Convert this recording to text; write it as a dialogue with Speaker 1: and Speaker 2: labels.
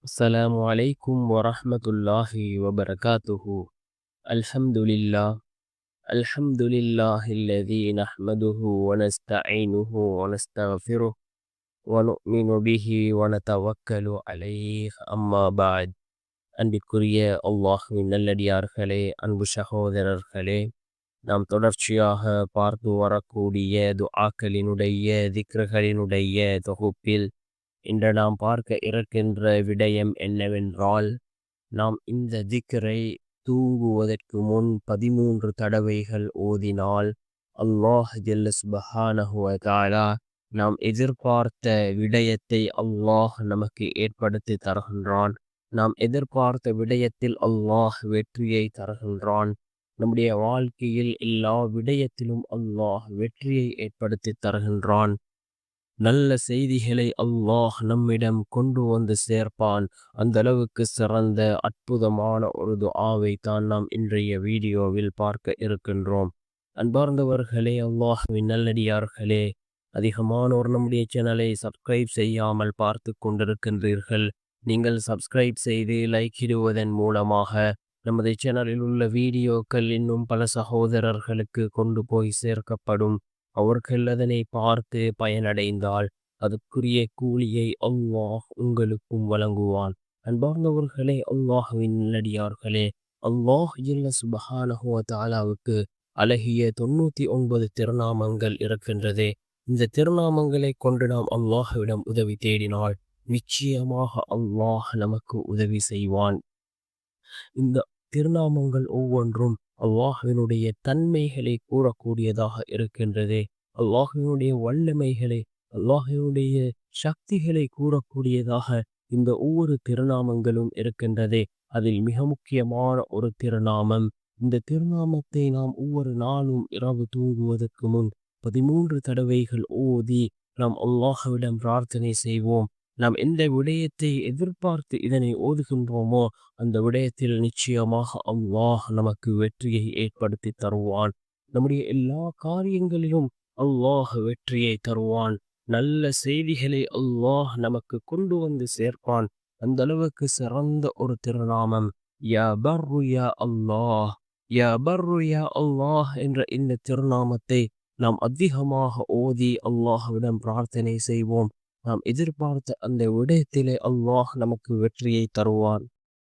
Speaker 1: السلام عليكم ورحمة الله وبركاته. الحمد لله. الحمد لله الذي نحمده ونستعينه ونستغفره ونؤمن به ونتوكل عليه. أما بعد. அன்பிற்குரிய அல்லாஹ்வின் நல்லடியார்களே, அன்பு சகோதரர்களே, நாம் தொடர்ச்சியாக பார்த்து வரக்கூடிய துஆக்களினுடைய திக்ருகளினுடைய தொகுப்பில் இன்று நாம் பார்க்க இருக்கின்ற விடயம் என்னவென்றால், நாம் இந்த திக்ரை தூங்குவதற்கு முன் 13 தடவைகள் ஓதினால் அல்லாஹ் ஜல்ல சுப்ஹானஹு வ தஆலா நாம் எதிர்பார்த்த விடயத்தை அல்லாஹ் நமக்கு ஏற்படுத்தி தருகின்றான். நாம் எதிர்பார்த்த விடயத்தில் அல்லாஹ் வெற்றியை தருகின்றான். நம்முடைய வாழ்க்கையில் எல்லா விடயத்திலும் அல்லாஹ் வெற்றியை ஏற்படுத்தி தருகின்றான். நல்ல செய்திகளை அல்லாஹ் நம்மிடம் கொண்டு வந்து சேர்ப்பான். அந்த அளவுக்கு சிறந்த அற்புதமான ஒரு துஆவை தான் நாம் இன்றைய வீடியோவில் பார்க்க இருக்கின்றோம். அன்பார்ந்தவர்களே, அல்லாஹ்வின் நல்லடியார்களே, அதிகமானோர் நம்முடைய சேனலை சப்ஸ்கிரைப் செய்யாமல் பார்த்து கொண்டிருக்கின்றீர்கள். நீங்கள் சப்ஸ்கிரைப் செய்து லைக் இடுவதன் மூலமாக நமது சேனலில் உள்ள வீடியோக்கள் இன்னும் பல சகோதரர்களுக்கு கொண்டு போய் சேர்க்கப்படும். அவர்கள் அதனை பார்த்து பயனடைந்தால் அதற்குரிய கூலியை அல்லாஹ் உங்களுக்கும் வழங்குவான். அன்பார்ந்தவர்களே, அல்லாஹ்வின் நல்லடியார்களே, அல்லாஹ் ஜல்ல சுப்ஹானஹு வ தஆலாவுக்கு அழகிய 99 திருநாமங்கள் இருக்கின்றது. இந்த திருநாமங்களை கொண்டு நாம் அல்லாஹ்விடம் உதவி தேடினால் நிச்சயமாக அல்லாஹ் நமக்கு உதவி செய்வான். இந்த திருநாமங்கள் ஒவ்வொன்றும் அல்லாஹ்வினுடைய தன்மைகளை கூறக்கூடியதாக இருக்கின்றது. அல்லாஹ்வினுடைய வல்லமைகளை, அல்லாஹ்வினுடைய சக்திகளை கூறக்கூடியதாக இந்த ஒவ்வொரு திருநாமங்களும் இருக்கின்றது. அதில் மிக முக்கியமான ஒரு திருநாமம், இந்த திருநாமத்தை நாம் ஒவ்வொரு நாளும் இரவு தூங்குவதற்கு முன் 13 தடவைகள் ஓதி நாம் அல்லாஹ்விடம் பிரார்த்தனை செய்வோம். நாம் எந்த விடயத்தை எதிர்பார்த்து இதனை ஓதுகின்றோமோ அந்த விடயத்தில் நிச்சயமாக அல்லாஹ் நமக்கு வெற்றியை ஏற்படுத்தி தருவான். நம்முடைய எல்லா காரியங்களிலும் அல்லாஹ் வெற்றியை தருவான். நல்ல செய்திகளை அல்லாஹ் நமக்கு கொண்டு வந்து சேர்ப்பான். அந்த அளவுக்கு சிறந்த ஒரு திருநாமம் யா பர்ரு யா அல்லாஹ். யா பர்ரு யா அல்லாஹ் என்ற இந்த திருநாமத்தை நாம் அதிகமாக ஓதி அல்லாஹ்விடம் பிரார்த்தனை செய்வோம். நாம் எதிர்பார்த்த அந்த விடயத்திலே அல்லாஹ் நமக்கு வெற்றியை தருவான்.